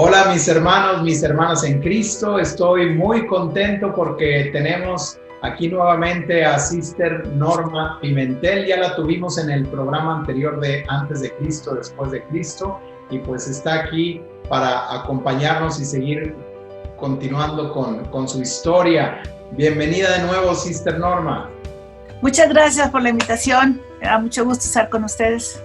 Hola mis hermanos, mis hermanas en Cristo. Estoy muy contento porque tenemos aquí nuevamente a Sister Norma Pimentel. Ya la tuvimos en el programa anterior de Antes de Cristo, Después de Cristo, y pues está aquí para acompañarnos y seguir continuando con su historia. Bienvenida de nuevo, Sister Norma. Muchas gracias por la invitación. Me da mucho gusto estar con ustedes.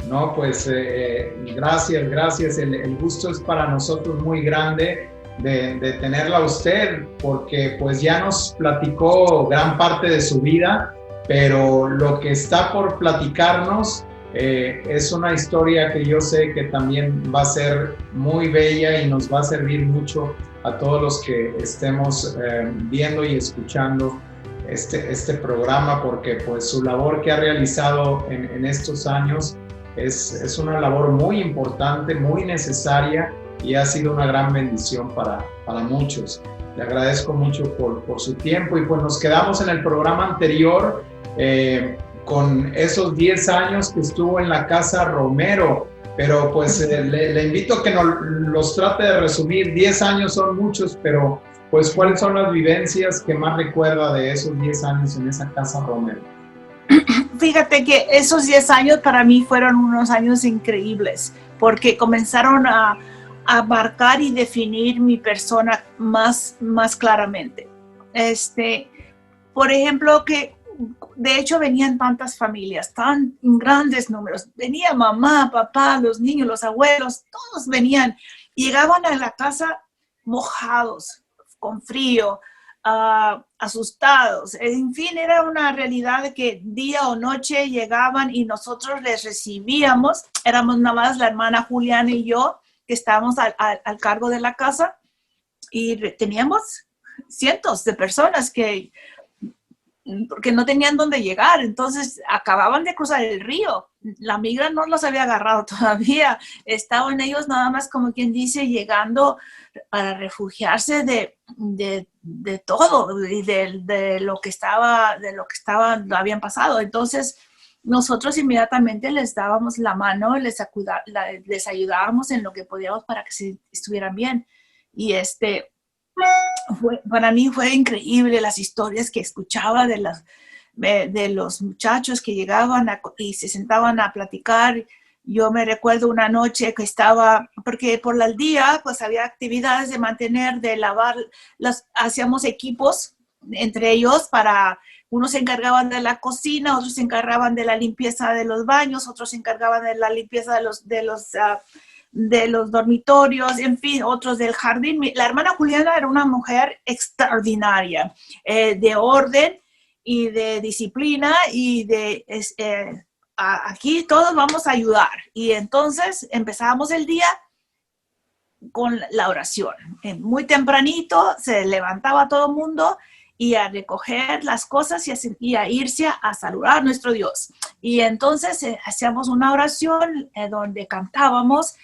No, pues gracias. El gusto es para nosotros muy grande de tenerla a usted, porque pues ya nos platicó gran parte de su vida, pero lo que está por platicarnos es una historia que yo sé que también va a ser muy bella y nos va a servir mucho a todos los que estemos viendo y escuchando este programa, porque pues su labor que ha realizado en estos años es una labor muy importante, muy necesaria, y ha sido una gran bendición para muchos. Le agradezco mucho por su tiempo, y pues nos quedamos en el programa anterior con esos 10 años que estuvo en la Casa Romero, pero pues le invito a que nos los trate de resumir. 10 años son muchos, pero pues ¿cuáles son las vivencias que más recuerda de esos 10 años en esa Casa Romero? Fíjate que esos 10 años para mí fueron unos años increíbles, porque comenzaron a marcar y definir mi persona más claramente. Por ejemplo, que de hecho venían tantas familias, tan grandes números. Venía mamá, papá, los niños, los abuelos, todos venían. Llegaban a la casa mojados, con frío, asustados. En fin, era una realidad de que día o noche llegaban y nosotros les recibíamos. Éramos nada más la hermana Juliana y yo, que estábamos al cargo de la casa, y teníamos cientos de personas porque no tenían dónde llegar. Entonces acababan de cruzar el río. La migra no los había agarrado todavía. Estaban ellos nada más, como quien dice, llegando para refugiarse de todo y de lo que habían pasado. Entonces nosotros inmediatamente les dábamos la mano, les ayudábamos en lo que podíamos para que estuvieran bien. Y para mí fue increíble las historias que escuchaba de los muchachos que llegaban y se sentaban a platicar. Yo me recuerdo una noche que porque por el día pues había actividades de mantener, de lavar, hacíamos equipos entre ellos unos se encargaban de la cocina, otros se encargaban de la limpieza de los baños, otros se encargaban de la limpieza de los dormitorios, en fin, otros del jardín. La hermana Juliana era una mujer extraordinaria, de orden y de disciplina, y aquí todos vamos a ayudar. Y entonces empezábamos el día con la oración. Muy tempranito se levantaba todo el mundo y a recoger las cosas y a irse a saludar a nuestro Dios. Y entonces hacíamos una oración donde cantábamos.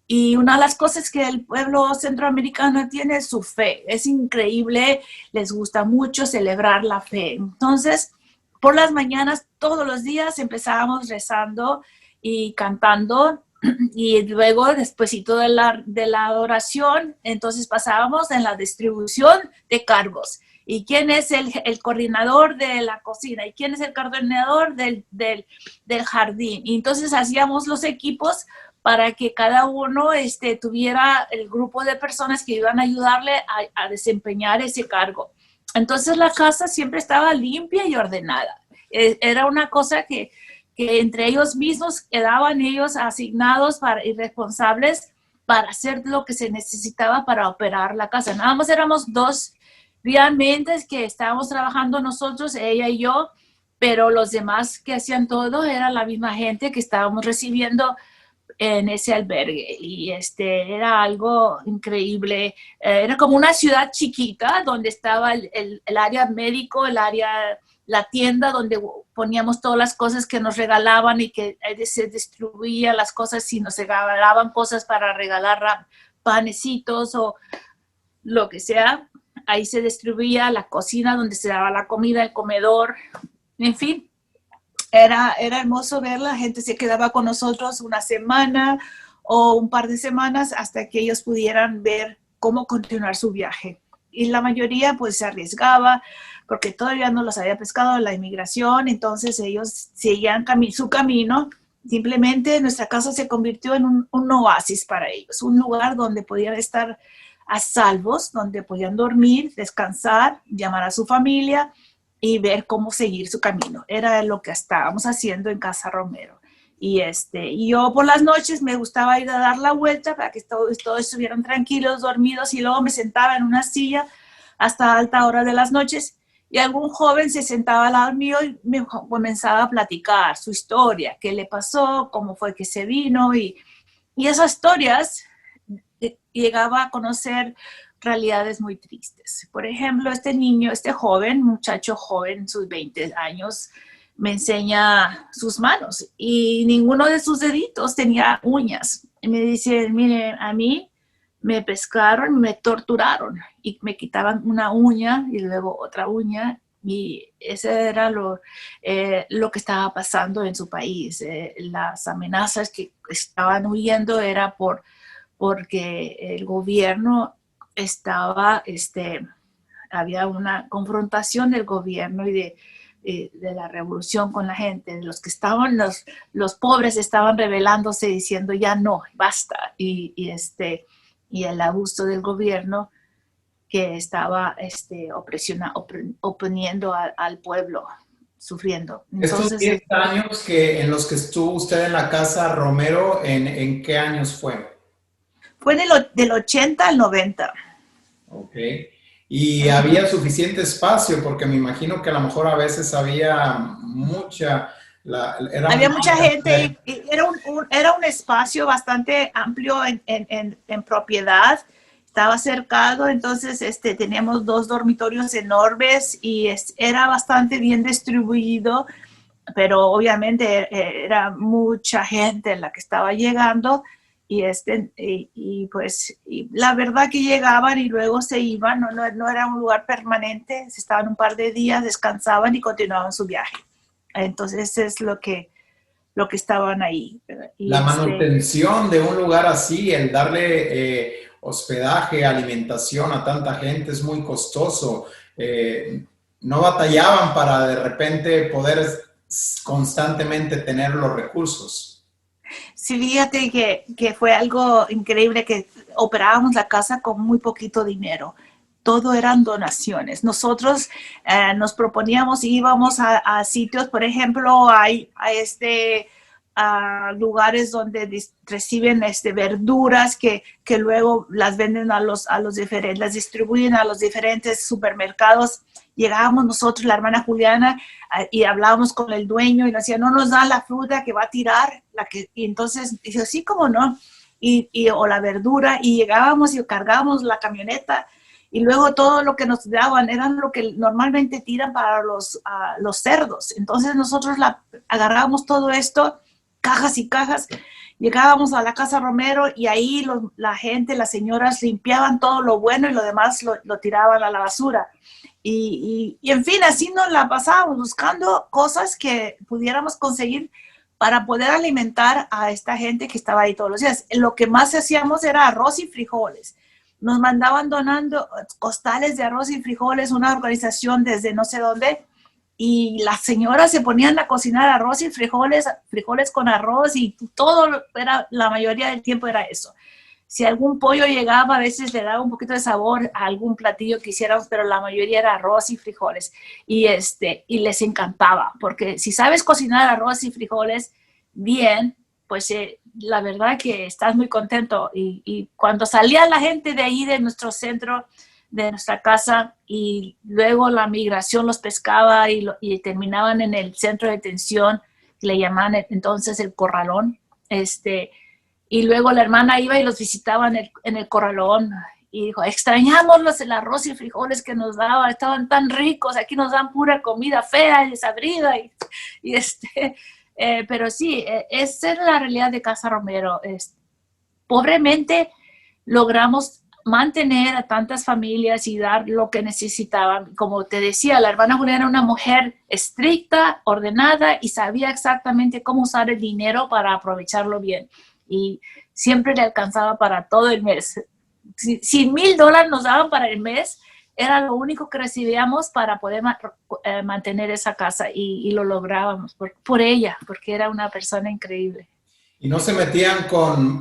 Y una de las cosas que el pueblo centroamericano tiene es su fe. Es increíble, les gusta mucho celebrar la fe. Entonces, por las mañanas, todos los días empezábamos rezando y cantando, y luego, despuesito de la oración, entonces pasábamos en la distribución de cargos. ¿Y quién es el coordinador de la cocina? ¿Y quién es el coordinador del jardín? Y entonces hacíamos los equipos para que cada uno tuviera el grupo de personas que iban a ayudarle a desempeñar ese cargo. Entonces la casa siempre estaba limpia y ordenada. Era una cosa que entre ellos mismos quedaban ellos asignados y responsables para hacer lo que se necesitaba para operar la casa. Nada más éramos dos realmente que estábamos trabajando nosotros, ella y yo, pero los demás que hacían todo era la misma gente que estábamos recibiendo en ese albergue. Y era algo increíble. Era como una ciudad chiquita donde estaba el área médico, la tienda donde poníamos todas las cosas que nos regalaban, y que se distribuía las cosas, si nos regalaban cosas para regalar panecitos o lo que sea. Ahí se distribuía la cocina donde se daba la comida, el comedor, en fin. Era hermoso ver, la gente se quedaba con nosotros una semana o un par de semanas hasta que ellos pudieran ver cómo continuar su viaje. Y la mayoría pues se arriesgaba porque todavía no los había pescado la inmigración, entonces ellos seguían su camino. Simplemente nuestra casa se convirtió en un oasis para ellos, un lugar donde podían estar a salvos, donde podían dormir, descansar, llamar a su familia y ver cómo seguir su camino. Era lo que estábamos haciendo en Casa Romero. Y yo por las noches me gustaba ir a dar la vuelta para que todos estuvieran tranquilos, dormidos, y luego me sentaba en una silla hasta alta hora de las noches y algún joven se sentaba al lado mío y me comenzaba a platicar su historia, qué le pasó, cómo fue que se vino, y esas historias llegaba a conocer realidades muy tristes. Por ejemplo, este joven, muchacho joven, en sus 20 años, me enseña sus manos y ninguno de sus deditos tenía uñas. Y me dice, mire, a mí me pescaron, me torturaron y me quitaban una uña y luego otra uña, y ese era lo que estaba pasando en su país. Las amenazas que estaban huyendo era porque el gobierno había una confrontación del gobierno y de la revolución con la gente. Los pobres estaban rebelándose diciendo ya no, basta, y el abuso del gobierno que estaba oponiendo al pueblo, sufriendo. Estos Entonces, 10 años en los que estuvo usted en la Casa Romero, ¿en qué años fue? fue del 80 al 90. Ok. Y había suficiente espacio, porque me imagino que a lo mejor a veces había Había mucha gente y era un espacio bastante amplio en propiedad. Estaba cercado, entonces teníamos 2 dormitorios enormes y era bastante bien distribuido, pero obviamente era mucha gente la que estaba llegando y la verdad que llegaban y luego se iban, no era un lugar permanente, se estaban un par de días, descansaban y continuaban su viaje. Entonces es lo que estaban ahí. La manutención de un lugar así, el darle hospedaje, alimentación a tanta gente es muy costoso. No batallaban para de repente poder constantemente tener los recursos. Sí, fíjate que fue algo increíble que operábamos la casa con muy poquito dinero. Todo eran donaciones. Nosotros nos proponíamos, íbamos a sitios, por ejemplo, a lugares donde reciben verduras que luego las venden las distribuyen a los diferentes supermercados. Llegábamos nosotros, la hermana Juliana, y hablábamos con el dueño y nos decía, no nos da la fruta que va a tirar, y entonces dice, sí, cómo no, o la verdura, y llegábamos y cargábamos la camioneta, y luego todo lo que nos daban eran lo que normalmente tiran para los cerdos. Entonces nosotros agarrábamos todo esto, cajas y cajas, llegábamos a la Casa Romero y ahí la gente, las señoras limpiaban todo lo bueno y lo demás lo tiraban a la basura. Y en fin, así nos la pasábamos buscando cosas que pudiéramos conseguir para poder alimentar a esta gente que estaba ahí todos los días. Lo que más hacíamos era arroz y frijoles. Nos mandaban donando costales de arroz y frijoles, una organización desde no sé dónde, y las señoras se ponían a cocinar arroz y frijoles con arroz, y todo la mayoría del tiempo era eso. Si algún pollo llegaba, a veces le daba un poquito de sabor a algún platillo que hiciéramos, pero la mayoría era arroz y frijoles. Y les encantaba, porque si sabes cocinar arroz y frijoles bien, pues la verdad que estás muy contento. Y cuando salía la gente de ahí, de nuestro centro, de nuestra casa, y luego la migración los pescaba y terminaban en el centro de detención, que le llamaban entonces el corralón, y luego la hermana iba y los visitaba en el corralón y dijo, extrañamos el arroz y frijoles que nos daban, estaban tan ricos, aquí nos dan pura comida fea y desabrida. Pero sí, esa es la realidad de Casa Romero. Pobremente logramos mantener a tantas familias y dar lo que necesitaban. Como te decía, la hermana Juliana era una mujer estricta, ordenada y sabía exactamente cómo usar el dinero para aprovecharlo bien. Y siempre le alcanzaba para todo el mes. Si $1,000 nos daban para el mes, era lo único que recibíamos para poder mantener esa casa y lo lográbamos por ella, porque era una persona increíble. ¿Y no se metían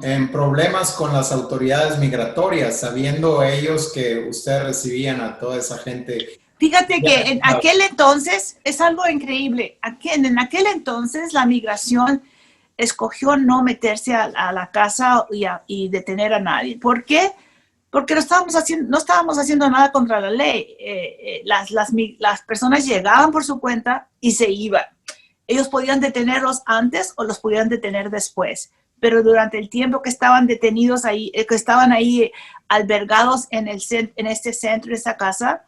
en problemas con las autoridades migratorias, sabiendo ellos que ustedes recibían a toda esa gente? Fíjate que en aquel entonces, es algo increíble, en aquel entonces la migración escogió no meterse a la casa y detener a nadie. ¿Por qué? Porque no estábamos haciendo nada contra la ley. Las personas llegaban por su cuenta y se iban. Ellos podían detenerlos antes o los podían detener después, pero durante el tiempo que estaban detenidos ahí, que estaban ahí albergados en este centro, en esta casa,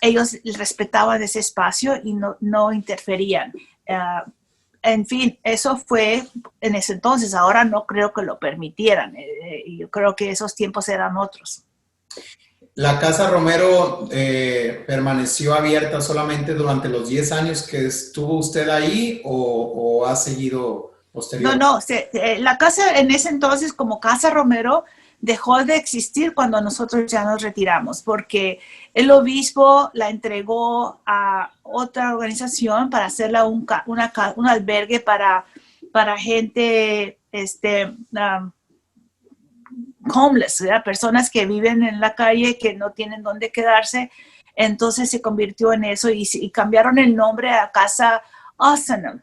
ellos respetaban ese espacio y no interferían. En fin, eso fue en ese entonces. Ahora no creo que lo permitieran. Yo creo que esos tiempos eran otros. ¿La Casa Romero permaneció abierta solamente durante los 10 años que estuvo usted ahí o ha seguido posteriormente? No, la casa en ese entonces como Casa Romero dejó de existir cuando nosotros ya nos retiramos, porque el obispo la entregó a otra organización para hacerla un albergue para gente homeless, ¿verdad? Personas que viven en la calle, que no tienen dónde quedarse. Entonces se convirtió en eso y cambiaron el nombre a Casa Ozanam.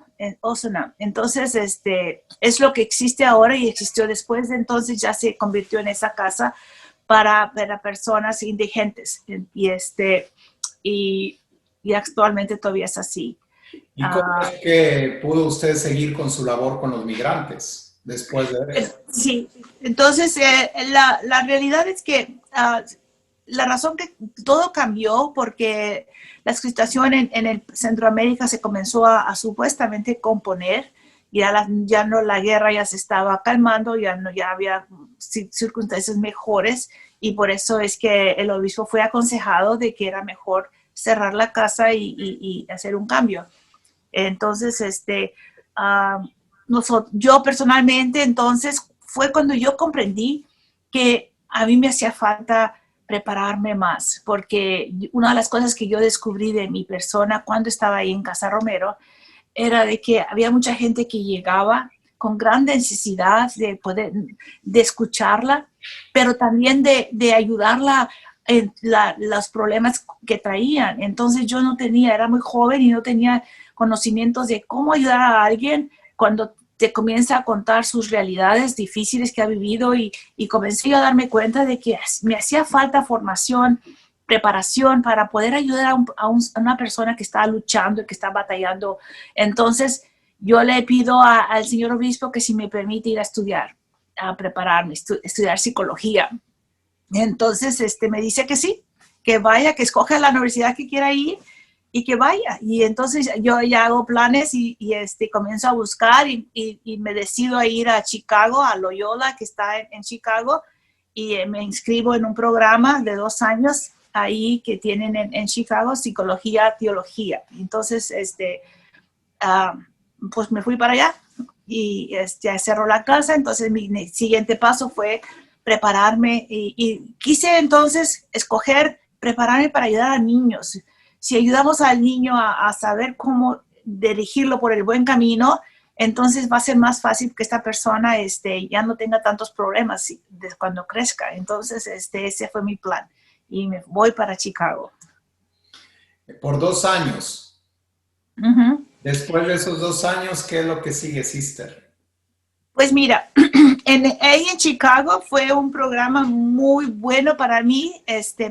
Entonces, es lo que existe ahora y existió después de entonces, ya se convirtió en esa casa para personas indigentes y actualmente todavía es así. ¿Y cómo es que pudo usted seguir con su labor con los migrantes después de eso? Sí, entonces la realidad es que la razón que todo cambió porque la situación en el Centroamérica se comenzó a supuestamente componer, ya no, la guerra ya se estaba calmando, ya había circunstancias mejores y por eso es que el obispo fue aconsejado de que era mejor cerrar la casa y hacer un cambio. Entonces, yo personalmente, entonces, fue cuando yo comprendí que a mí me hacía falta prepararme más, porque una de las cosas que yo descubrí de mi persona cuando estaba ahí en Casa Romero era de que había mucha gente que llegaba con gran necesidad de escucharla, pero también de ayudarla en los problemas que traían. Entonces yo era muy joven y no tenía conocimientos de cómo ayudar a alguien cuando te comienza a contar sus realidades difíciles que ha vivido y comencé a darme cuenta de que me hacía falta formación, preparación para poder ayudar a una persona que está luchando y que está batallando. Entonces, yo le pido al señor obispo que si me permite ir a estudiar, a prepararme, estudiar psicología. Entonces, me dice que sí, que vaya, que escoja la universidad que quiera ir y que vaya. Y entonces yo ya hago planes y comienzo a buscar y me decido a ir a Chicago, a Loyola, que está en Chicago, y me inscribo en un programa de 2 años ahí que tienen en Chicago, psicología, teología. Entonces, pues me fui para allá y cerró la casa. Entonces mi siguiente paso fue prepararme y quise entonces prepararme para ayudar a niños. Si ayudamos al niño a saber cómo dirigirlo por el buen camino, entonces va a ser más fácil que esta persona ya no tenga tantos problemas cuando crezca. Entonces ese fue mi plan y me voy para Chicago. Por 2 años. Uh-huh. Después de esos 2 años, ¿qué es lo que sigue, Sister? Pues mira, ahí en Chicago fue un programa muy bueno para mí,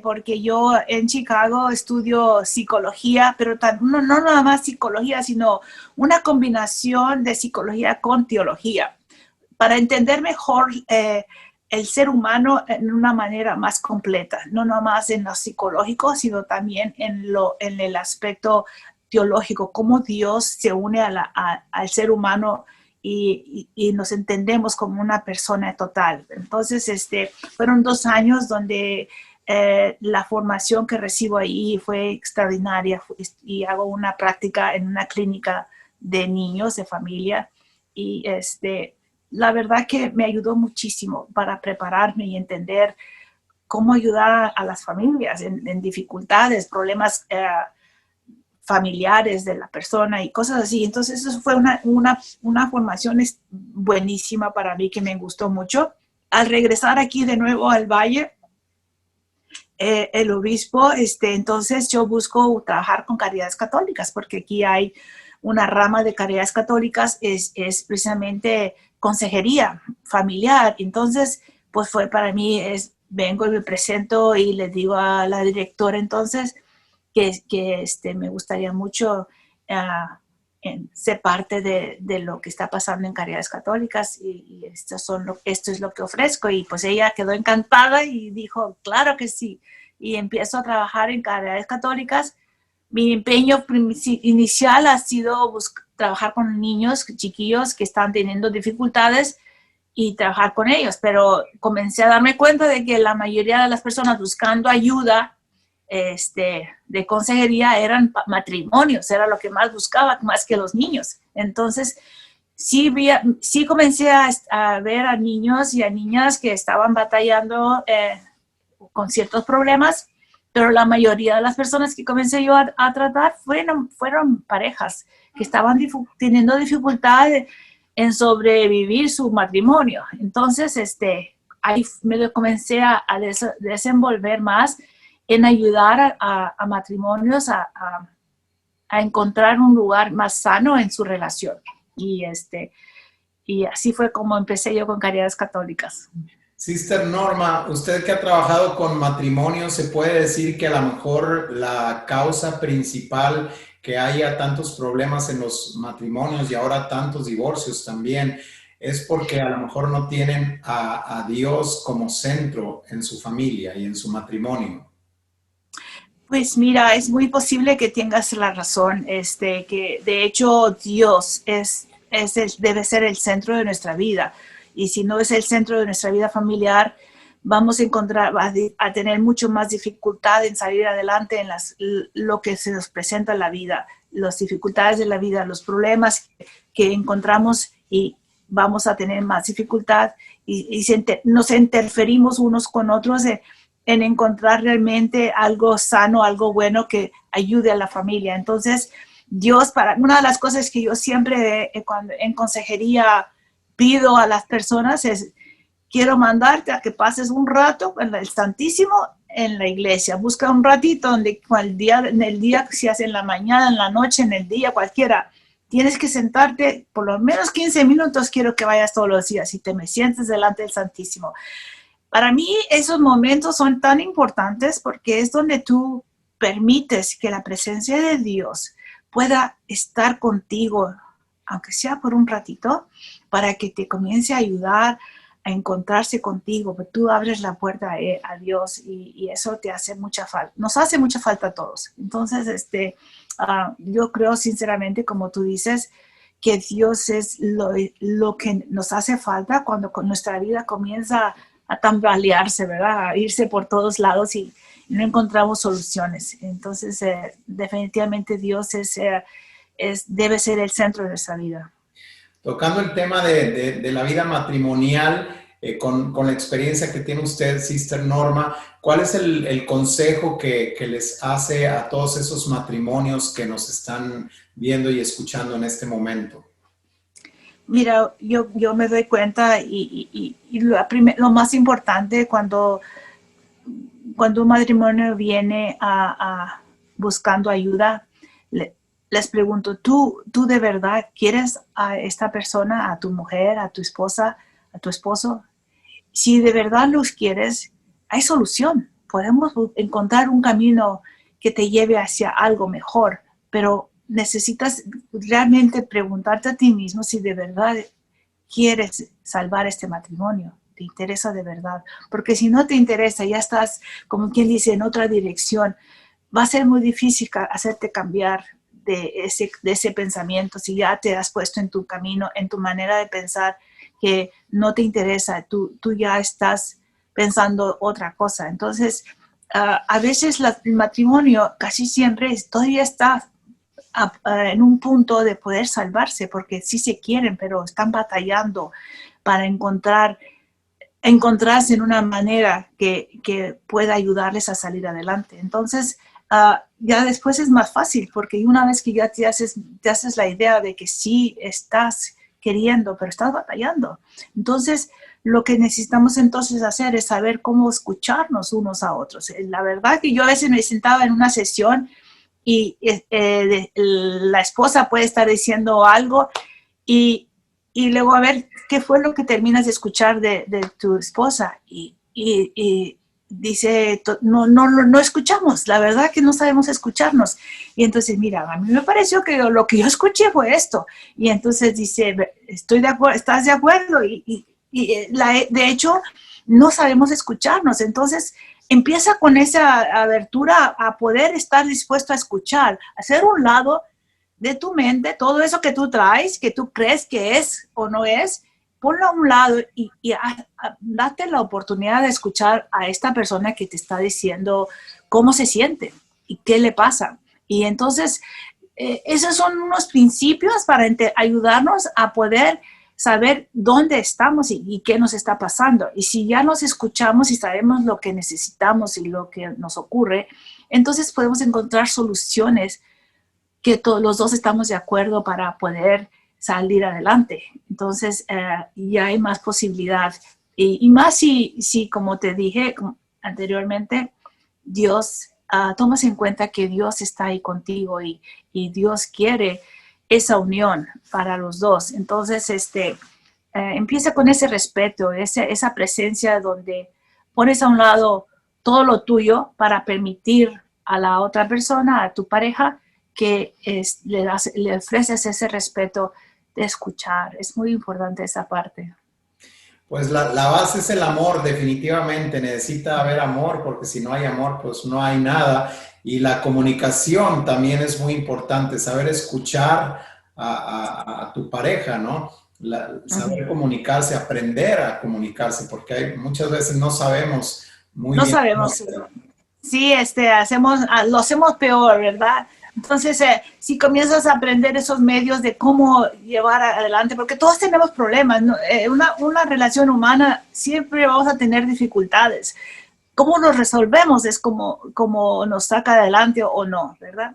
porque yo en Chicago estudio psicología, pero no nada más psicología, sino una combinación de psicología con teología, para entender mejor el ser humano en una manera más completa, no nada más en lo psicológico, sino también en el aspecto teológico, cómo Dios se une al ser humano y nos entendemos como una persona total. Entonces, fueron 2 años donde la formación que recibo ahí fue extraordinaria y hago una práctica en una clínica de niños, de familia, y la verdad que me ayudó muchísimo para prepararme y entender cómo ayudar a las familias en dificultades, problemas familiares de la persona y cosas así. Entonces eso fue una formación buenísima para mí que me gustó mucho. Al regresar aquí de nuevo al Valle, el obispo, entonces yo busco trabajar con Caridades Católicas, porque aquí hay una rama de Caridades Católicas, es precisamente consejería familiar. Entonces, pues fue para mí, vengo y me presento y le digo a la directora entonces que me gustaría mucho ser parte de lo que está pasando en Caridades Católicas y esto es lo que ofrezco. Y pues ella quedó encantada y dijo, claro que sí. Y empiezo a trabajar en Caridades Católicas. Mi empeño inicial ha sido trabajar con niños chiquillos que están teniendo dificultades y trabajar con ellos, pero comencé a darme cuenta de que la mayoría de las personas buscando ayuda de consejería eran matrimonios, era lo que más buscaba, más que los niños. Entonces, sí comencé a ver a niños y a niñas que estaban batallando con ciertos problemas, pero la mayoría de las personas que comencé yo a tratar fueron parejas que estaban teniendo dificultades en sobrevivir su matrimonio. Entonces, ahí me comencé a desenvolver más en ayudar a matrimonios a encontrar un lugar más sano en su relación. Y así fue como empecé yo con Caridades Católicas. Sister Norma, usted que ha trabajado con matrimonios, ¿se puede decir que a lo mejor la causa principal que haya tantos problemas en los matrimonios y ahora tantos divorcios también es porque a lo mejor no tienen a Dios como centro en su familia y en su matrimonio? Pues mira, es muy posible que tengas la razón, que de hecho Dios debe ser el centro de nuestra vida. Y si no es el centro de nuestra vida familiar, vamos a tener mucho más dificultad en salir adelante en lo que se nos presenta en la vida, las dificultades de la vida, los problemas que encontramos, y vamos a tener más dificultad y nos interferimos unos con otros en encontrar realmente algo sano, algo bueno que ayude a la familia. Entonces, una de las cosas que yo siempre cuando en consejería pido a las personas es, quiero mandarte a que pases un rato en el Santísimo en la iglesia. Busca un ratito en el día, si hace en la mañana, en la noche, en el día, cualquiera. Tienes que sentarte por lo menos 15 minutos, quiero que vayas todos los días y te me sientes delante del Santísimo. Para mí esos momentos son tan importantes porque es donde tú permites que la presencia de Dios pueda estar contigo, aunque sea por un ratito, para que te comience a ayudar a encontrarse contigo. Pero tú abres la puerta a Dios y eso te hace mucha falta. Nos hace mucha falta a todos. Entonces, yo creo sinceramente, como tú dices, que Dios es lo que nos hace falta cuando nuestra vida comienza a tambalearse, ¿verdad? A irse por todos lados y no encontramos soluciones. Entonces, definitivamente Dios debe ser el centro de nuestra vida. Tocando el tema de la vida matrimonial, con la experiencia que tiene usted, Sister Norma, ¿cuál es el consejo que les hace a todos esos matrimonios que nos están viendo y escuchando en este momento? Mira, yo me doy cuenta y lo más importante cuando un matrimonio viene buscando ayuda, les pregunto, ¿tú de verdad quieres a esta persona, a tu mujer, a tu esposa, a tu esposo? Si de verdad los quieres, hay solución. Podemos encontrar un camino que te lleve hacia algo mejor, pero necesitas realmente preguntarte a ti mismo si de verdad quieres salvar este matrimonio. ¿Te interesa de verdad? Porque si no te interesa, ya estás, como quien dice, en otra dirección. Va a ser muy difícil hacerte cambiar de ese pensamiento si ya te has puesto en tu camino, en tu manera de pensar que no te interesa. Tú ya estás pensando otra cosa. Entonces, a veces el matrimonio casi siempre todavía está en un punto de poder salvarse porque sí se quieren, pero están batallando para encontrarse en una manera que pueda ayudarles a salir adelante. Entonces, ya después es más fácil, porque una vez que ya te haces la idea de que sí estás queriendo, pero estás batallando. Entonces, lo que necesitamos entonces hacer es saber cómo escucharnos unos a otros. La verdad que yo a veces me sentaba en una sesión y la esposa puede estar diciendo algo y luego a ver qué fue lo que terminas de escuchar de tu esposa y dice, no escuchamos, la verdad que no sabemos escucharnos. Y entonces, mira, a mí me pareció que lo que yo escuché fue esto. Y entonces dice, estoy de acuerdo, ¿estás de acuerdo? De hecho, no sabemos escucharnos. Entonces, empieza con esa abertura a poder estar dispuesto a escuchar, hacer un lado de tu mente todo eso que tú traes, que tú crees que es o no es, ponlo a un lado y date la oportunidad de escuchar a esta persona que te está diciendo cómo se siente y qué le pasa. Y entonces, esos son unos principios para ayudarnos a poder saber dónde estamos y qué nos está pasando. Y si ya nos escuchamos y sabemos lo que necesitamos y lo que nos ocurre, entonces podemos encontrar soluciones que todos los dos estamos de acuerdo para poder salir adelante. Entonces, ya hay más posibilidad. Y más si, como te dije anteriormente, Dios, tomas en cuenta que Dios está ahí contigo y Dios quiere esa unión para los dos. Entonces, empieza con ese respeto, esa presencia donde pones a un lado todo lo tuyo para permitir a la otra persona, a tu pareja, que le ofreces ese respeto de escuchar. Es muy importante esa parte. Pues la base es el amor, definitivamente. Necesita haber amor, porque si no hay amor, pues no hay nada. Y la comunicación también es muy importante, saber escuchar a tu pareja, ¿no? Saber comunicarse, aprender a comunicarse, porque muchas veces no sabemos muy no bien. No sabemos. Sí, lo hacemos peor, ¿verdad? Entonces, si comienzas a aprender esos medios de cómo llevar adelante, porque todos tenemos problemas, ¿no? Una relación humana siempre vamos a tener dificultades. ¿Cómo los resolvemos? Es como nos saca adelante o no, ¿verdad?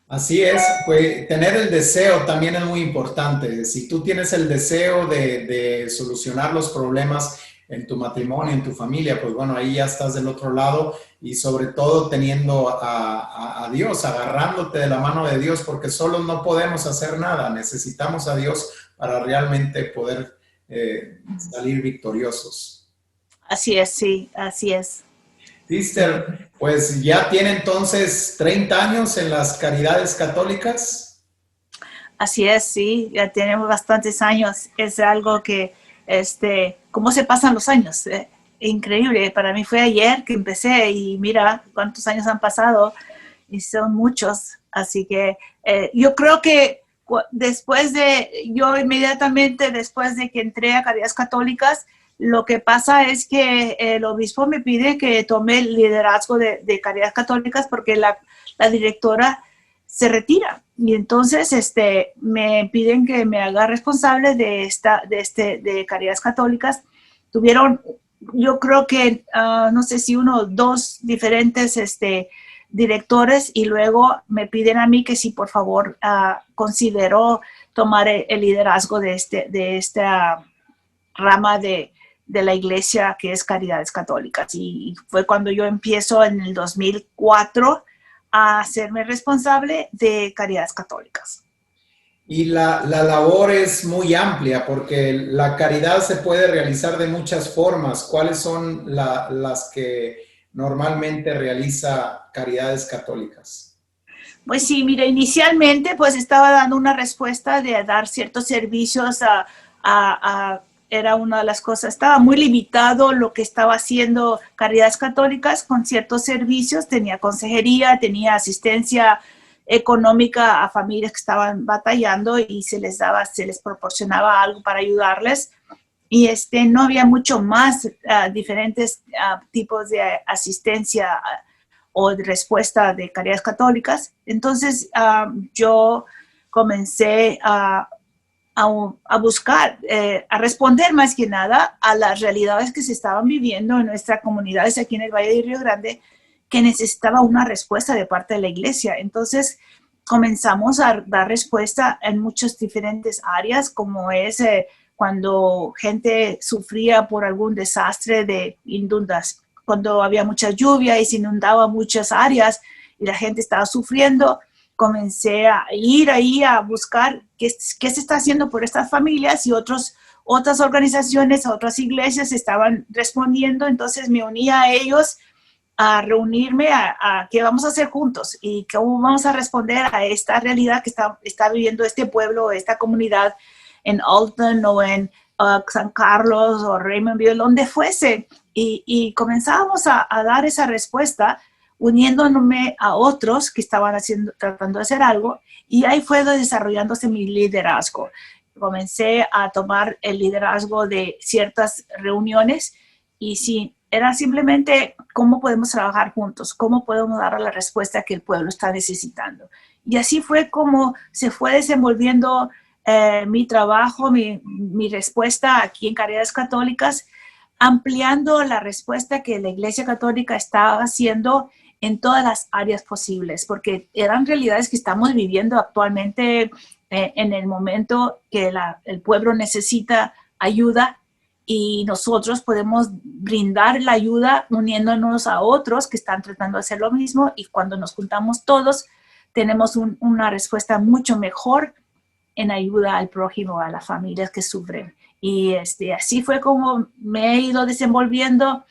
Así es, pues tener el deseo también es muy importante. Si tú tienes el deseo de solucionar los problemas en tu matrimonio, en tu familia, pues bueno, ahí ya estás del otro lado y sobre todo teniendo a Dios, agarrándote de la mano de Dios, porque solos no podemos hacer nada. Necesitamos a Dios para realmente poder salir victoriosos. Así es, sí, así es. Sister, pues ya tiene entonces 30 años en las Caridades Católicas. Así es, sí, ya tenemos bastantes años. Es algo que, ¿cómo se pasan los años? Increíble. Para mí fue ayer que empecé y mira cuántos años han pasado y son muchos. Así que yo creo que yo inmediatamente después de que entré a Caridades Católicas, lo que pasa es que el obispo me pide que tome el liderazgo de Caridades Católicas porque la directora se retira. Y entonces me piden que me haga responsable de Caridades Católicas. Tuvieron, yo creo que, no sé si dos diferentes directores y luego me piden a mí que si por favor considero tomar el liderazgo de esta rama de la iglesia que es Caridades Católicas. Y fue cuando yo empiezo en el 2004 a hacerme responsable de Caridades Católicas. Y la labor es muy amplia porque la caridad se puede realizar de muchas formas. ¿Cuáles son las que normalmente realiza Caridades Católicas? Pues sí, mira, inicialmente pues estaba dando una respuesta de dar ciertos servicios era una de las cosas, estaba muy limitado lo que estaba haciendo Caridades Católicas con ciertos servicios, tenía consejería, tenía asistencia económica a familias que estaban batallando y se les proporcionaba algo para ayudarles. Y no había mucho más diferentes tipos de asistencia o de respuesta de Caridades Católicas. Entonces yo comencé a a buscar, a responder más que nada a las realidades que se estaban viviendo en nuestras comunidades aquí en el Valle de Río Grande, que necesitaba una respuesta de parte de la iglesia. Entonces comenzamos a dar respuesta en muchas diferentes áreas, como es cuando gente sufría por algún desastre de inundación, cuando había mucha lluvia y se inundaba muchas áreas y la gente estaba sufriendo. Comencé a ir ahí a buscar qué se está haciendo por estas familias y otras organizaciones, otras iglesias estaban respondiendo. Entonces me uní a ellos a reunirme a qué vamos a hacer juntos y cómo vamos a responder a esta realidad que está viviendo este pueblo, esta comunidad en Alton o en San Carlos o Raymondville, donde fuese. Y comenzamos a dar esa respuesta uniéndome a otros que estaban tratando de hacer algo, y ahí fue desarrollándose mi liderazgo. Comencé a tomar el liderazgo de ciertas reuniones y sí, era simplemente cómo podemos trabajar juntos, cómo podemos dar la respuesta que el pueblo está necesitando. Y así fue como se fue desenvolviendo mi trabajo, mi respuesta aquí en Caridades Católicas, ampliando la respuesta que la Iglesia Católica estaba haciendo en todas las áreas posibles, porque eran realidades que estamos viviendo actualmente en el momento que el pueblo necesita ayuda, y nosotros podemos brindar la ayuda uniéndonos a otros que están tratando de hacer lo mismo, y cuando nos juntamos todos tenemos una respuesta mucho mejor en ayuda al prójimo, a las familias que sufren. Y así fue como me he ido desenvolviendo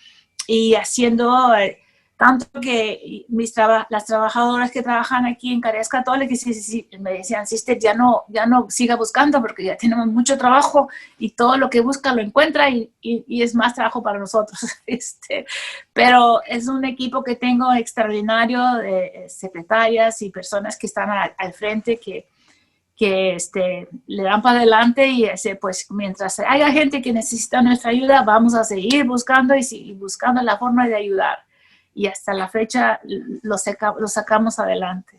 y haciendo tanto que las trabajadoras que trabajan aquí en Caridades Católicas me decían, sister, ya no siga buscando porque ya tenemos mucho trabajo y todo lo que busca lo encuentra y es más trabajo para nosotros. Pero es un equipo que tengo extraordinario de secretarias y personas que están al frente que le dan para adelante, y pues mientras haya gente que necesita nuestra ayuda, vamos a seguir buscando y buscando la forma de ayudar. Y hasta la fecha lo sacamos adelante.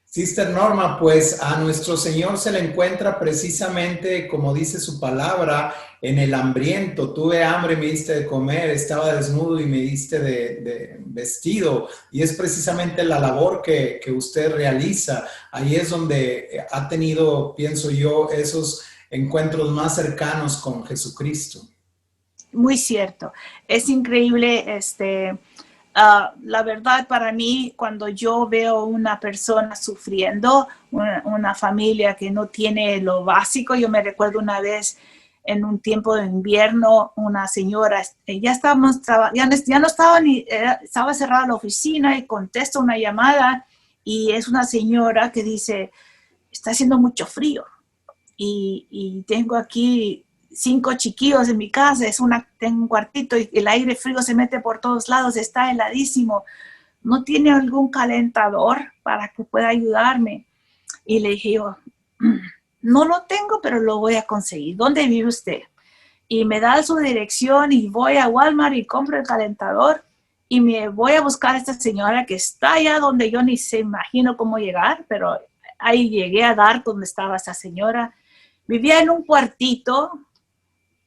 Sister Norma, pues a nuestro Señor se le encuentra precisamente, como dice su palabra, en el hambriento. Tuve hambre, me diste de comer, estaba desnudo y me diste de vestido. Y es precisamente la labor que usted realiza. Ahí es donde ha tenido, pienso yo, esos encuentros más cercanos con Jesucristo. Muy cierto. Es increíble, la verdad, para mí, cuando yo veo una persona sufriendo, una familia que no tiene lo básico. Yo me recuerdo una vez en un tiempo de invierno, una señora, ya no estaba estaba cerrada la oficina, y contesto una llamada y es una señora que dice, está haciendo mucho frío y tengo aquí 5 chiquillos en mi casa, tengo un cuartito y el aire frío se mete por todos lados, está heladísimo, ¿no tiene algún calentador para que pueda ayudarme? Y le dije yo, no lo tengo, pero lo voy a conseguir. ¿Dónde vive usted? Y me da su dirección y voy a Walmart y compro el calentador y me voy a buscar a esta señora que está allá donde yo ni se imagino cómo llegar, pero ahí llegué a dar donde estaba esa señora. Vivía en un cuartito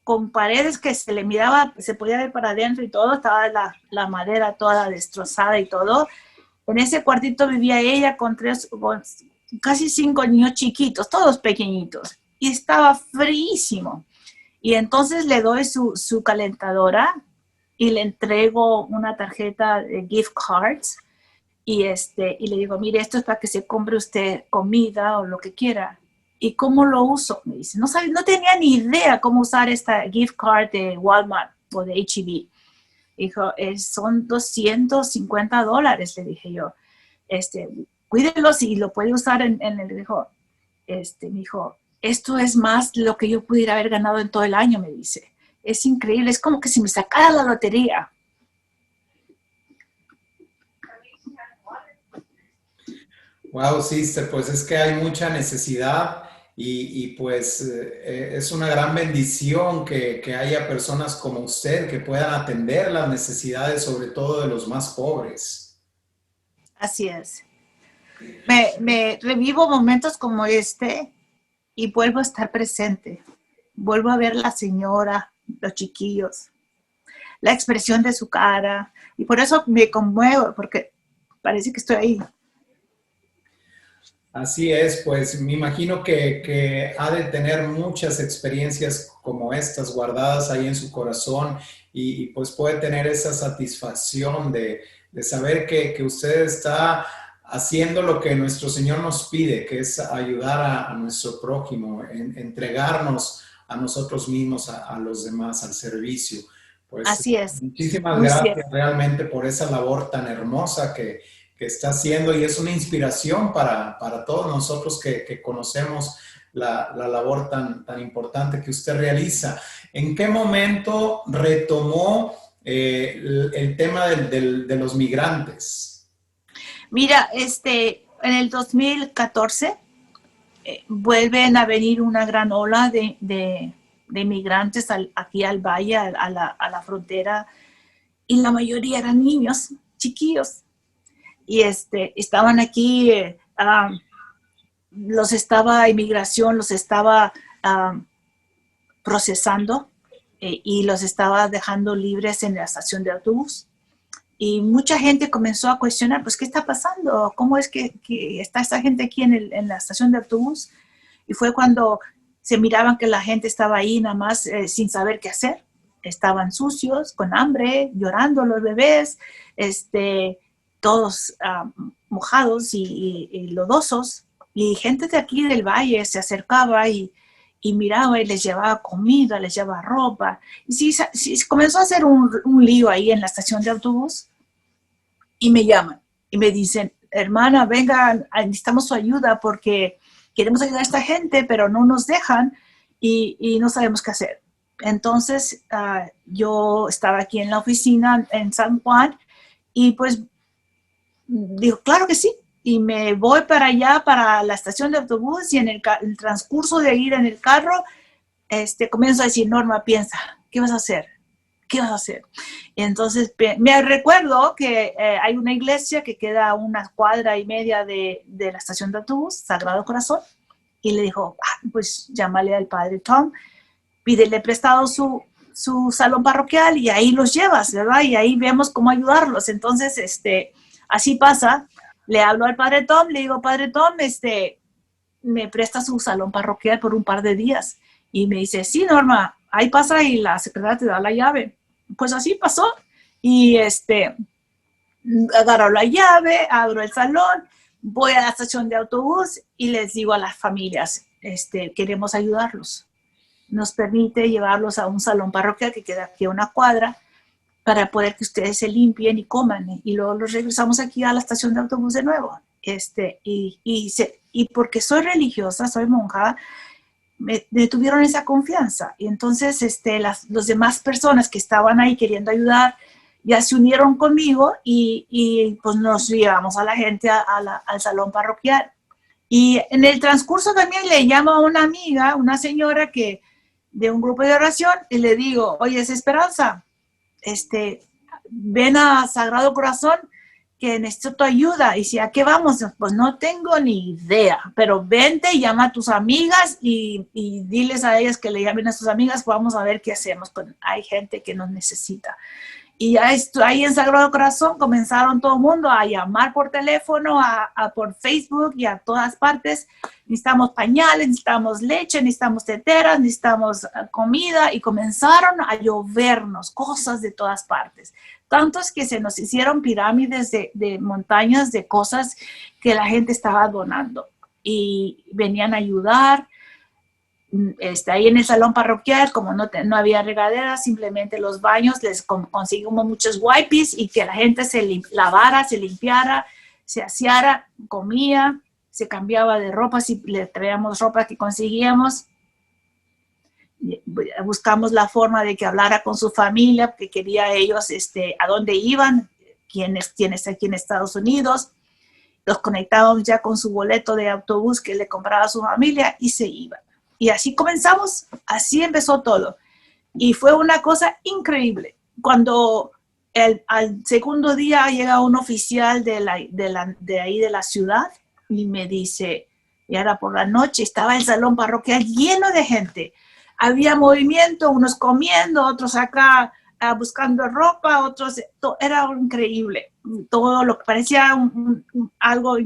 con paredes que se le miraba, se podía ver para adentro y todo, estaba la madera toda destrozada y todo. En ese cuartito vivía ella con casi 5 niños chiquitos, todos pequeñitos, y estaba fríísimo. Y entonces le doy su calentadora y le entrego una tarjeta de gift cards y le digo, mire, esto es para que se compre usted comida o lo que quiera. ¿Y cómo lo uso? Me dice, no tenía ni idea cómo usar esta gift card de Walmart o de H-E-B. Dijo, son $250, le dije yo. Cuídelos y lo puede usar me dijo, esto es más de lo que yo pudiera haber ganado en todo el año, me dice. Es increíble, es como que si me sacara la lotería. Wow, sister, pues es que hay mucha necesidad y pues es una gran bendición que haya personas como usted que puedan atender las necesidades, sobre todo de los más pobres. Así es. Me revivo momentos como este y vuelvo a estar presente. Vuelvo a ver a la señora, los chiquillos, la expresión de su cara. Y por eso me conmuevo, porque parece que estoy ahí. Así es, pues me imagino que ha de tener muchas experiencias como estas guardadas ahí en su corazón y pues puede tener esa satisfacción de saber que usted está haciendo lo que nuestro Señor nos pide, que es ayudar a nuestro prójimo, entregarnos a nosotros mismos, a los demás, al servicio. Pues Así es, muchísimas muy gracias cierto. realmente por esa labor tan hermosa que está haciendo y es una inspiración para todos nosotros que conocemos la labor tan importante que usted realiza. ¿En qué momento retomó el tema de los migrantes? Mira, en el 2014 vuelven a venir una gran ola de inmigrantes aquí al valle, a la frontera, y la mayoría eran niños, chiquillos. Y estaban aquí, inmigración los estaba procesando y los estaba dejando libres en la estación de autobús. Y mucha gente comenzó a cuestionar, pues, ¿qué está pasando? ¿Cómo es que está esta gente aquí en la estación de autobús? Y fue cuando se miraban que la gente estaba ahí nada más sin saber qué hacer. Estaban sucios, con hambre, llorando los bebés, todos mojados y lodosos. Y gente de aquí del valle se acercaba y miraba y les llevaba comida, les llevaba ropa. Y sí, comenzó a hacer un lío ahí en la estación de autobús y me llaman y me dicen, hermana, venga, necesitamos su ayuda porque queremos ayudar a esta gente, pero no nos dejan y no sabemos qué hacer. Entonces, yo estaba aquí en la oficina en San Juan y pues digo, claro que sí. Y me voy para allá, para la estación de autobús y en el transcurso de ir en el carro, comienzo a decir, Norma, piensa, ¿qué vas a hacer? ¿Qué vas a hacer? Y entonces me recuerdo que hay una iglesia que queda a una cuadra y media de la estación de autobús, Sagrado Corazón, y le dijo, pues llámale al padre Tom, pídele prestado su salón parroquial y ahí los llevas, ¿verdad? Y ahí vemos cómo ayudarlos. Entonces, así pasa. Le hablo al padre Tom, le digo, padre Tom, me presta su salón parroquial por un par de días. Y me dice, sí, Norma, ahí pasa y la secretaria te da la llave. Pues así pasó. Y agarro la llave, abro el salón, voy a la estación de autobús y les digo a las familias, queremos ayudarlos. Nos permite llevarlos a un salón parroquial que queda aquí a una cuadra para poder que ustedes se limpien y coman. Y luego los regresamos aquí a la estación de autobús de nuevo. Y porque soy religiosa, soy monja, me tuvieron esa confianza. Y entonces los demás personas que estaban ahí queriendo ayudar ya se unieron conmigo y pues nos llevamos a la gente al salón parroquial. Y en el transcurso también le llamo a una amiga, una señora de un grupo de oración, y le digo, oye, es Esperanza, ven a Sagrado Corazón que necesito tu ayuda. Y si a qué vamos, pues no tengo ni idea, pero vente, llama a tus amigas y diles a ellas que le llamen a sus amigas, vamos a ver qué hacemos. Pues hay gente que nos necesita. Y ahí en Sagrado Corazón comenzaron todo el mundo a llamar por teléfono, por Facebook y a todas partes. Necesitamos pañales, necesitamos leche, necesitamos teteras, necesitamos comida. Y comenzaron a llovernos cosas de todas partes. Tantos que se nos hicieron pirámides de montañas de cosas que la gente estaba donando. Y venían a ayudar. Ahí en el salón parroquial, como no había regadera, simplemente los baños, les conseguimos muchos wipes y que la gente se lavara, se limpiara, se aseara, comía, se cambiaba de ropa si le traíamos ropa que conseguíamos. Buscamos la forma de que hablara con su familia, porque quería ellos a dónde iban, quiénes aquí en Estados Unidos. Los conectábamos ya con su boleto de autobús que le compraba a su familia y se iban. Y así comenzamos, así empezó todo. Y fue una cosa increíble. Cuando al segundo día llega un oficial de ahí de la ciudad y me dice, Y era por la noche, estaba el salón parroquial lleno de gente. Había movimiento, unos comiendo, otros acá buscando ropa, otros, era increíble. Todo lo que parecía algo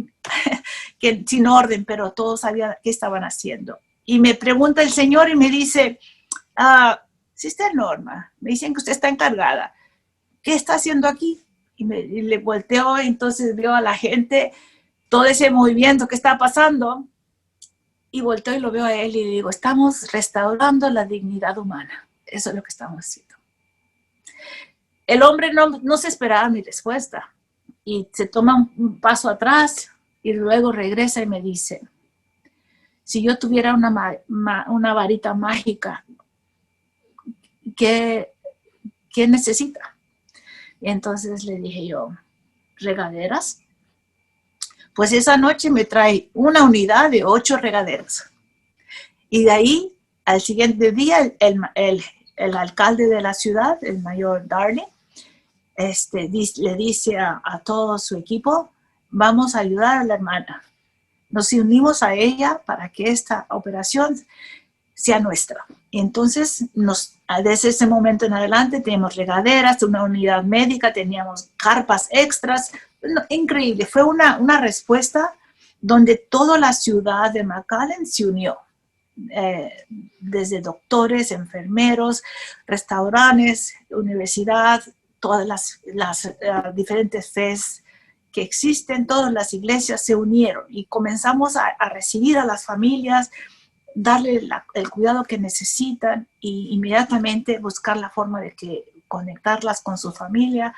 que, sin orden, pero todos sabían qué estaban haciendo. Y me pregunta el Señor y me dice, Sister Norma, me dicen que usted está encargada. ¿Qué está haciendo aquí? Y le volteo, entonces veo a la gente, todo ese movimiento que está pasando, y volteo y lo veo a él y digo, estamos restaurando la dignidad humana. Eso es lo que estamos haciendo. El hombre no se esperaba mi respuesta y se toma un paso atrás y luego regresa y me dice, si yo tuviera una varita mágica, ¿qué necesita? Y entonces le dije yo, ¿regaderas? Pues esa noche me trae una unidad de 8 regaderas. Y de ahí, al siguiente día, el alcalde de la ciudad, el mayor Darney, le dice a todo su equipo, vamos a ayudar a la hermana. Nos unimos a ella para que esta operación sea nuestra. Y entonces, desde ese momento en adelante, tenemos regaderas, una unidad médica, teníamos carpas extras. No, increíble. Fue una respuesta donde toda la ciudad de McAllen se unió. Desde doctores, enfermeros, restaurantes, universidad, todas las diferentes fes que existen, todas las iglesias se unieron y comenzamos a recibir a las familias, darle el cuidado que necesitan y inmediatamente buscar la forma de conectarlas con su familia,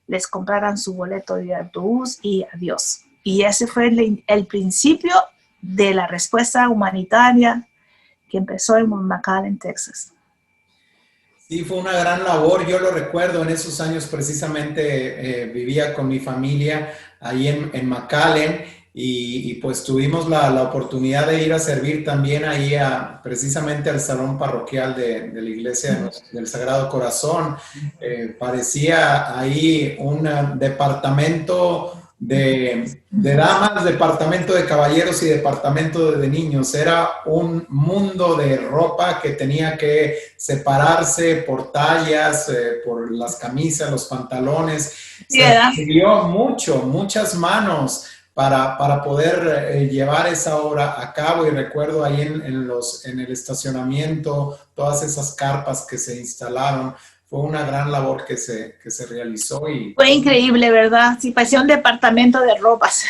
les compraran su boleto de autobús y adiós. Y ese fue el principio de la respuesta humanitaria que empezó en McAllen, Texas. Sí, fue una gran labor, yo lo recuerdo, en esos años precisamente vivía con mi familia ahí en McAllen y pues tuvimos la oportunidad de ir a servir también ahí precisamente al salón parroquial de la iglesia del Sagrado Corazón. Parecía ahí un departamento de damas, departamento de caballeros y departamento de niños. Era un mundo de ropa que tenía que separarse por tallas, por las camisas, los pantalones. Yeah. Se dio muchas manos para poder llevar esa obra a cabo, y recuerdo ahí en el estacionamiento todas esas carpas que se instalaron. Fue una gran labor que se realizó. Fue increíble, ¿verdad? Sí, parecía un departamento de ropas.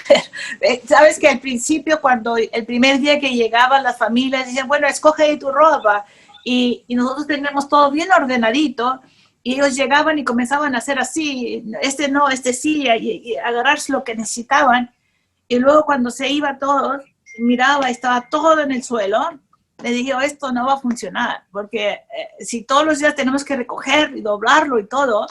Sabes que al principio, cuando el primer día que llegaban las familias, decían, bueno, escoge ahí tu ropa. Y nosotros teníamos todo bien ordenadito. Y ellos llegaban y comenzaban a hacer así, no, sí, y agarrarse lo que necesitaban. Y luego cuando se iba todo, miraba, estaba todo en el suelo. Le dije, esto no va a funcionar, porque si todos los días tenemos que recoger y doblarlo y todo,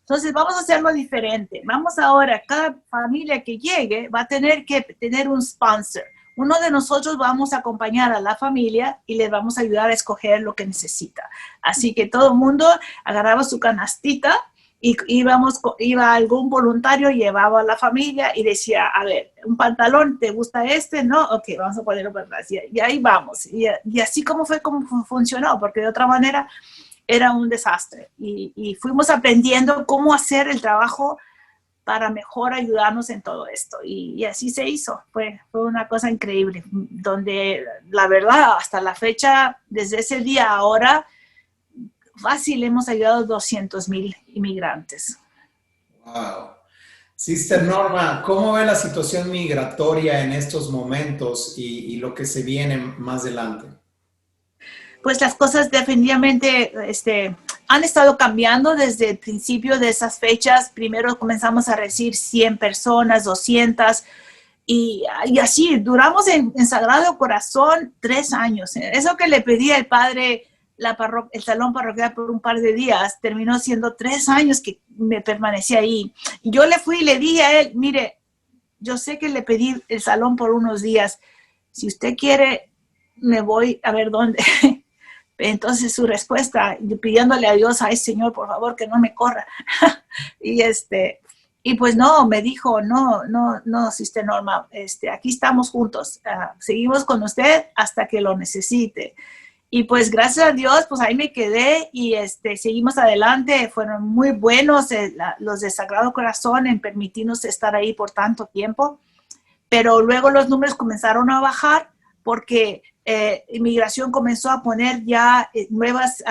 entonces vamos a hacerlo diferente. Vamos ahora, cada familia que llegue va a tener que tener un sponsor. Uno de nosotros vamos a acompañar a la familia y les vamos a ayudar a escoger lo que necesita. Así que todo el mundo agarraba su canastita y iba algún voluntario, llevaba a la familia y decía, a ver, un pantalón, ¿te gusta este? No, ok, vamos a ponerlo para atrás. Y ahí vamos. Y así como funcionó, porque de otra manera era un desastre. Y fuimos aprendiendo cómo hacer el trabajo para mejor ayudarnos en todo esto. Y así se hizo. Fue una cosa increíble, donde la verdad, hasta la fecha, desde ese día a ahora, fácil hemos ayudado a 200,000 inmigrantes. Wow. Sister Norma, ¿cómo ve la situación migratoria en estos momentos y lo que se viene más adelante? Pues las cosas definitivamente han estado cambiando desde el principio de esas fechas. Primero comenzamos a recibir 100 personas, 200, y así duramos en Sagrado Corazón 3 años. Eso que le pedí al padre, el salón parroquial por un par de días, terminó siendo 3 años que me permanecí ahí. Yo le fui y le dije a él, mire, yo sé que le pedí el salón por unos días, si usted quiere, me voy a ver dónde. Entonces su respuesta, pidiéndole a Dios, ay Señor, por favor, que no me corra. y Y pues no, me dijo, no, Sister Norma, aquí estamos juntos, seguimos con usted hasta que lo necesite. Y pues gracias a Dios, pues ahí me quedé y seguimos adelante. Fueron muy buenos los de Sagrado Corazón en permitirnos estar ahí por tanto tiempo. Pero luego los números comenzaron a bajar porque Inmigración comenzó a poner ya nuevos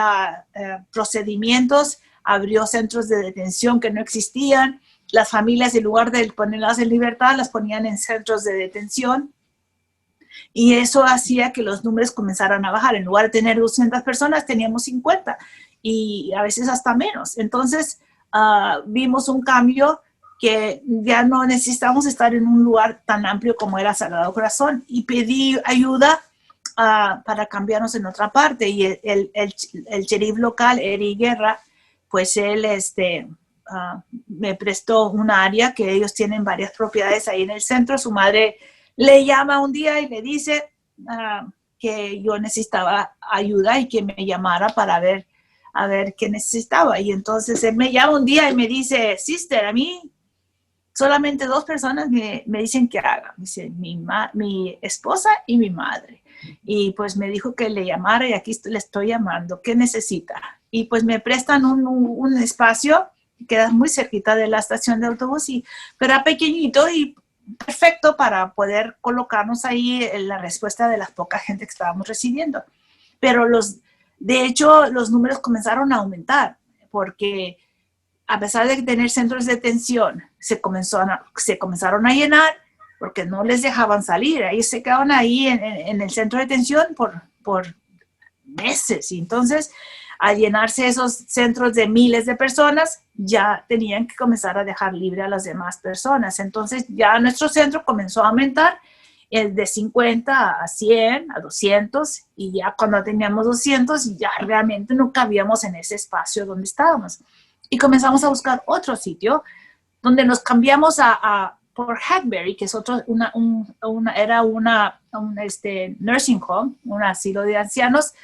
procedimientos, abrió centros de detención que no existían. Las familias, en lugar de ponerlas en libertad, las ponían en centros de detención. Y eso hacía que los números comenzaran a bajar. En lugar de tener 200 personas, teníamos 50 y a veces hasta menos. Entonces, vimos un cambio que ya no necesitamos estar en un lugar tan amplio como era Sagrado Corazón. Y pedí ayuda para cambiarnos en otra parte. Y el sheriff local, Eric Guerra, pues él me prestó un área que ellos tienen varias propiedades ahí en el centro. Su madre le llama un día y le dice que yo necesitaba ayuda y que me llamara para ver a ver qué necesitaba. Y entonces él me llama un día y me dice, Sister, a mí solamente 2 personas me dicen que haga. Dice, mi esposa y mi madre. Y pues me dijo que le llamara y aquí le estoy llamando. ¿Qué necesita? Y pues me prestan un espacio que queda muy cerquita de la estación de autobús, pero era pequeñito y perfecto para poder colocarnos ahí en la respuesta de la poca gente que estábamos recibiendo. Pero de hecho, los números comenzaron a aumentar porque a pesar de tener centros de detención, se comenzaron a llenar porque no les dejaban salir. Ahí se quedaban ahí en el centro de detención por meses. Y entonces, al llenarse esos centros de miles de personas, ya tenían que comenzar a dejar libre a las demás personas. Entonces, ya nuestro centro comenzó a aumentar de 50 a 100, a 200, y ya cuando teníamos 200, ya realmente no cabíamos en ese espacio donde estábamos. Y comenzamos a buscar otro sitio donde nos cambiamos por Hackberry, que es era un nursing home, un asilo de ancianos,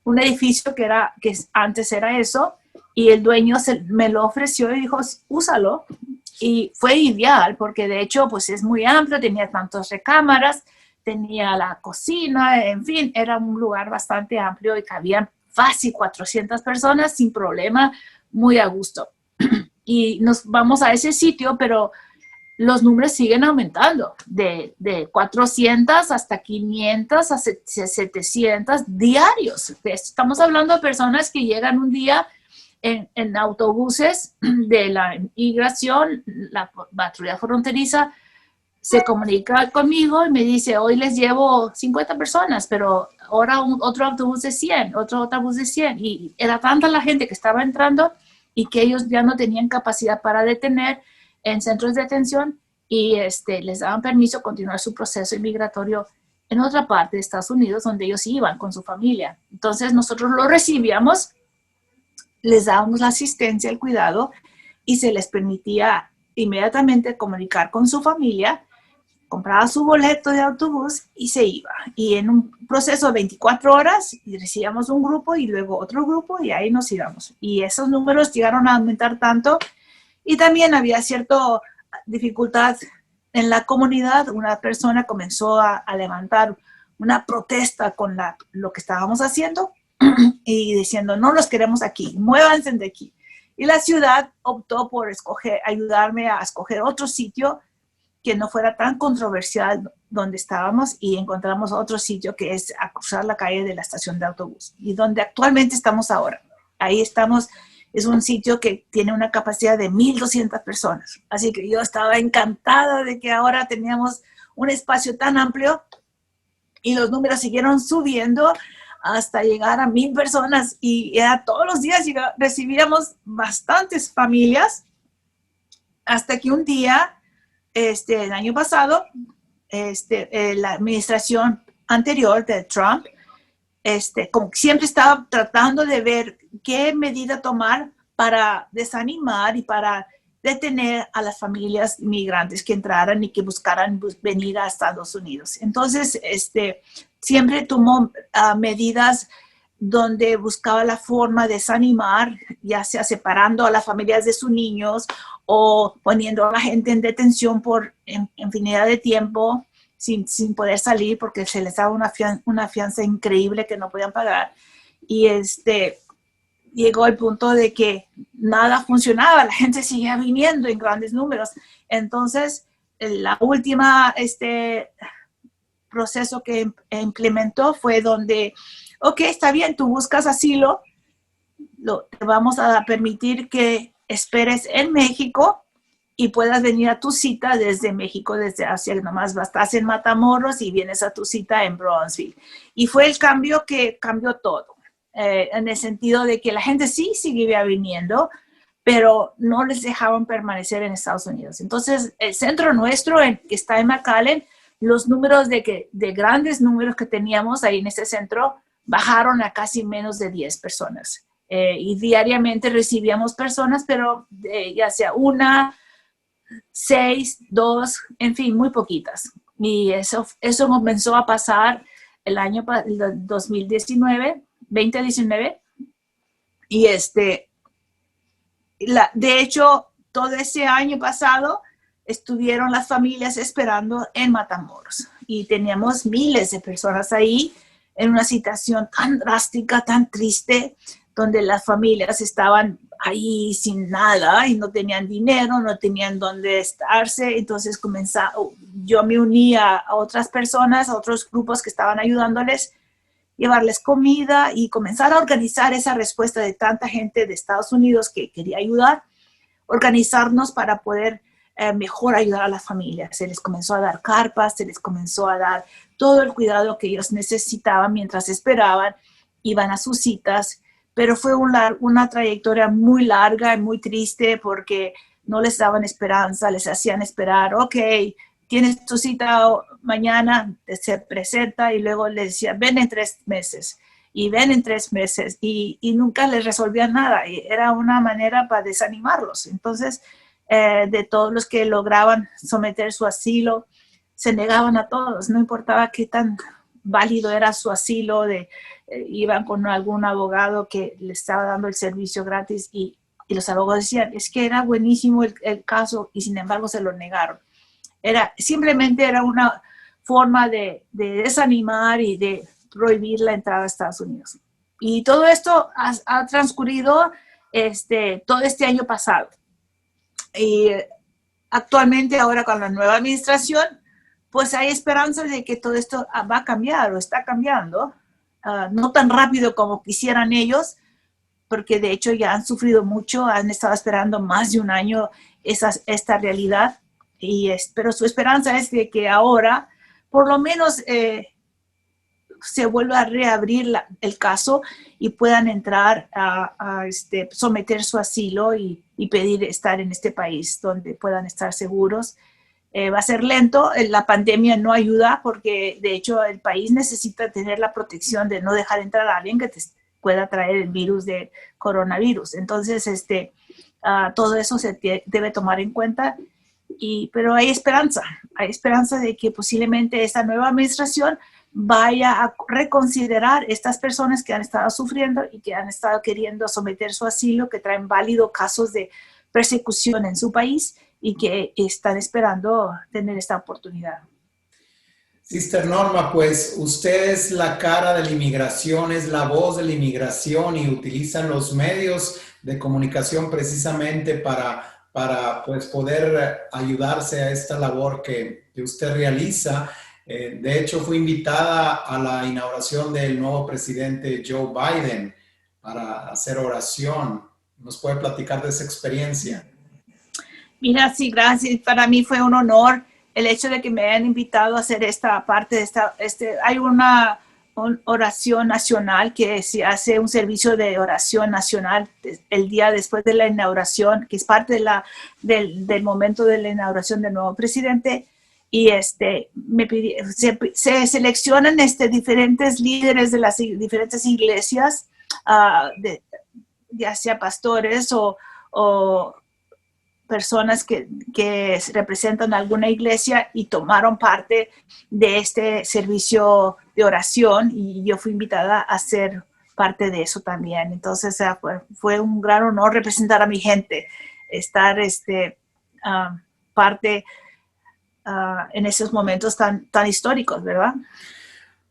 un edificio que antes era eso, y el dueño me lo ofreció y dijo, úsalo. Y fue ideal porque de hecho pues es muy amplio, tenía tantas recámaras, tenía la cocina, en fin, era un lugar bastante amplio y cabían fácil 400 personas sin problema, muy a gusto. Y nos vamos a ese sitio, pero los números siguen aumentando, de 400 hasta 500 a 700 diarios. Estamos hablando de personas que llegan un día en autobuses de la inmigración, la patrulla fronteriza se comunica conmigo y me dice, hoy les llevo 50 personas, pero ahora otro autobús de 100, otro autobús de 100. Y era tanta la gente que estaba entrando y que ellos ya no tenían capacidad para detener en centros de detención y les daban permiso continuar su proceso inmigratorio en otra parte de Estados Unidos donde ellos iban con su familia. Entonces nosotros lo recibíamos, les dábamos la asistencia, el cuidado y se les permitía inmediatamente comunicar con su familia, compraba su boleto de autobús y se iba. Y en un proceso de 24 horas recibíamos un grupo y luego otro grupo y ahí nos íbamos. Y esos números llegaron a aumentar tanto y también había cierta dificultad en la comunidad. Una persona comenzó a levantar una protesta con lo que estábamos haciendo y diciendo, no los queremos aquí, muévanse de aquí. Y la ciudad optó por ayudarme a escoger otro sitio que no fuera tan controversial donde estábamos y encontramos otro sitio que es a cruzar la calle de la estación de autobús y donde actualmente estamos ahora. Ahí estamos, es un sitio que tiene una capacidad de 1,200 personas. Así que yo estaba encantada de que ahora teníamos un espacio tan amplio y los números siguieron subiendo hasta llegar a 1,000 personas y todos los días recibíamos bastantes familias hasta que un día, el año pasado, la administración anterior de Trump, como siempre estaba tratando de ver qué medida tomar para desanimar y para detener a las familias migrantes que entraran y que buscaran venir a Estados Unidos. Entonces, siempre tomó medidas donde buscaba la forma de desanimar, ya sea separando a las familias de sus niños o poniendo a la gente en detención por infinidad de tiempo sin poder salir porque se les daba una fianza increíble que no podían pagar. Y llegó el punto de que nada funcionaba, la gente seguía viniendo en grandes números. Entonces, la última proceso que implementó fue donde, ok, está bien, tú buscas asilo, te vamos a permitir que esperes en México y puedas venir a tu cita desde México, desde Asia, nomás estás en Matamoros y vienes a tu cita en Bronzeville. Y fue el cambio que cambió todo, en el sentido de que la gente sí seguía viniendo, pero no les dejaban permanecer en Estados Unidos. Entonces, el centro nuestro, que está en McAllen, los números de grandes números que teníamos ahí en ese centro bajaron a casi menos de 10 personas. Y diariamente recibíamos personas, pero ya sea 1, 6, 2, en fin, muy poquitas. Y eso comenzó a pasar el 2019, y de hecho, todo ese año pasado estuvieron las familias esperando en Matamoros y teníamos miles de personas ahí en una situación tan drástica, tan triste, donde las familias estaban ahí sin nada y no tenían dinero, no tenían dónde estarse. Entonces yo me uní a otras personas, a otros grupos que estaban ayudándoles, llevarles comida y comenzar a organizar esa respuesta de tanta gente de Estados Unidos que quería ayudar, organizarnos para poder mejor ayudar a las familias. Se les comenzó a dar carpas, se les comenzó a dar todo el cuidado que ellos necesitaban mientras esperaban, iban a sus citas, pero fue una trayectoria muy larga y muy triste porque no les daban esperanza, les hacían esperar, ok, tienes tu cita mañana, se presenta y luego les decía, ven en 3 meses. Y ven en 3 meses y nunca les resolvían nada. Y era una manera para desanimarlos. Entonces, de todos los que lograban someter su asilo, se negaban a todos. No importaba qué tan válido era su asilo, iban con algún abogado que le estaba dando el servicio gratis y los abogados decían, es que era buenísimo el caso y sin embargo se lo negaron. Simplemente era una forma de desanimar y de prohibir la entrada a Estados Unidos. Y todo esto ha transcurrido todo este año pasado. Y actualmente, ahora con la nueva administración, pues hay esperanza de que todo esto va a cambiar o está cambiando. No tan rápido como quisieran ellos, porque de hecho ya han sufrido mucho, han estado esperando más de un año esta realidad. Pero su esperanza es de que ahora, por lo menos, se vuelva a reabrir el caso y puedan entrar a someter su asilo y pedir estar en este país donde puedan estar seguros. Va a ser lento, la pandemia no ayuda porque de hecho el país necesita tener la protección de no dejar entrar a alguien que te pueda traer el virus de coronavirus. Entonces, todo eso se debe tomar en cuenta. Pero hay esperanza de que posiblemente esta nueva administración vaya a reconsiderar estas personas que han estado sufriendo y que han estado queriendo someter su asilo, que traen válidos casos de persecución en su país y que están esperando tener esta oportunidad. Sister Norma, pues usted es la cara de la inmigración, es la voz de la inmigración y utilizan los medios de comunicación precisamente para pues poder ayudarse a esta labor que usted realiza. De hecho, fui invitada a la inauguración del nuevo presidente Joe Biden para hacer oración. ¿Nos puede platicar de esa experiencia? Mira, sí, gracias. Para mí fue un honor el hecho de que me hayan invitado a hacer esta parte de hay una oración nacional que se hace un servicio de oración nacional el día después de la inauguración, que es parte del momento de la inauguración del nuevo presidente. Y se seleccionan diferentes líderes de las diferentes iglesias, ya sea pastores o personas que representan alguna iglesia y tomaron parte de este servicio de oración y yo fui invitada a hacer parte de eso también. Entonces fue un gran honor representar a mi gente, estar parte en esos momentos tan históricos, ¿verdad?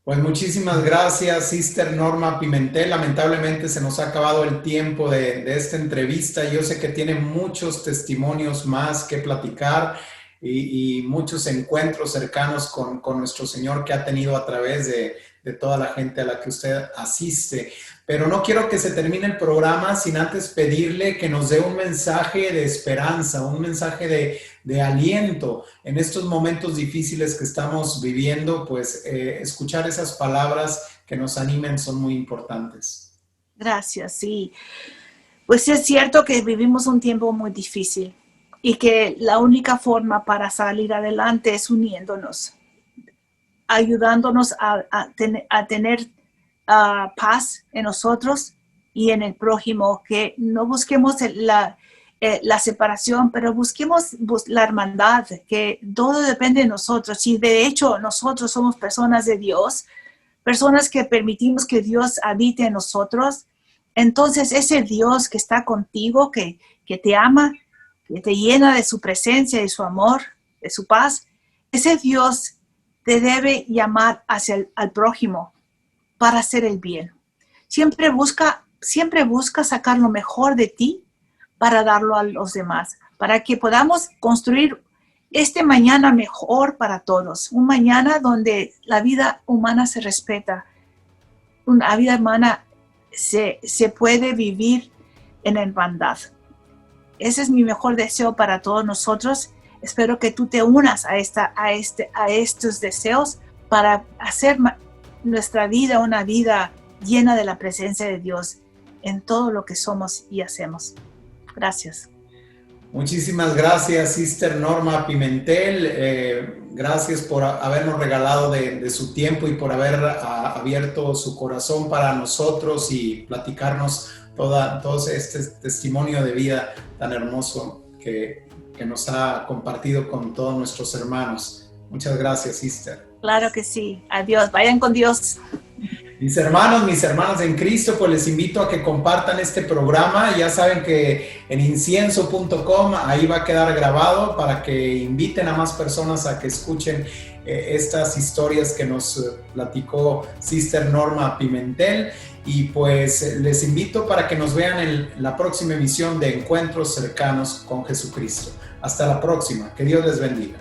Pues muchísimas gracias, Sister Norma Pimentel. Lamentablemente se nos ha acabado el tiempo de esta entrevista. Yo sé que tiene muchos testimonios más que platicar y muchos encuentros cercanos con nuestro Señor que ha tenido a través de toda la gente a la que usted asiste. Pero no quiero que se termine el programa sin antes pedirle que nos dé un mensaje de esperanza, un mensaje de aliento en estos momentos difíciles que estamos viviendo. Pues escuchar esas palabras que nos animen son muy importantes. Gracias, sí. Pues es cierto que vivimos un tiempo muy difícil y que la única forma para salir adelante es uniéndonos, ayudándonos a tener paz en nosotros y en el prójimo, que no busquemos la separación, pero busquemos la hermandad, que todo depende de nosotros. Y de hecho nosotros somos personas de Dios, personas que permitimos que Dios habite en nosotros. Entonces ese Dios que está contigo, que te ama, que te llena de su presencia, de su amor, de su paz, ese Dios te debe llamar al prójimo para hacer el bien. Siempre busca sacar lo mejor de ti para darlo a los demás, para que podamos construir este mañana mejor para todos, un mañana donde la vida humana se respeta, una vida humana se puede vivir en hermandad. Ese es mi mejor deseo para todos nosotros. Espero que tú te unas a estos deseos para hacer nuestra vida una vida llena de la presencia de Dios en todo lo que somos y hacemos. Gracias. Muchísimas gracias, Sister Norma Pimentel. Gracias por habernos regalado de su tiempo y por haber abierto su corazón para nosotros y platicarnos todo este testimonio de vida tan hermoso que nos ha compartido con todos nuestros hermanos. Muchas gracias, Sister. Claro que sí. Adiós. Vayan con Dios. Mis hermanos, mis hermanas en Cristo, pues les invito a que compartan este programa. Ya saben que en incienso.com ahí va a quedar grabado para que inviten a más personas a que escuchen estas historias que nos platicó Sister Norma Pimentel. Y pues les invito para que nos vean en la próxima emisión de Encuentros Cercanos con Jesucristo. Hasta la próxima. Que Dios les bendiga.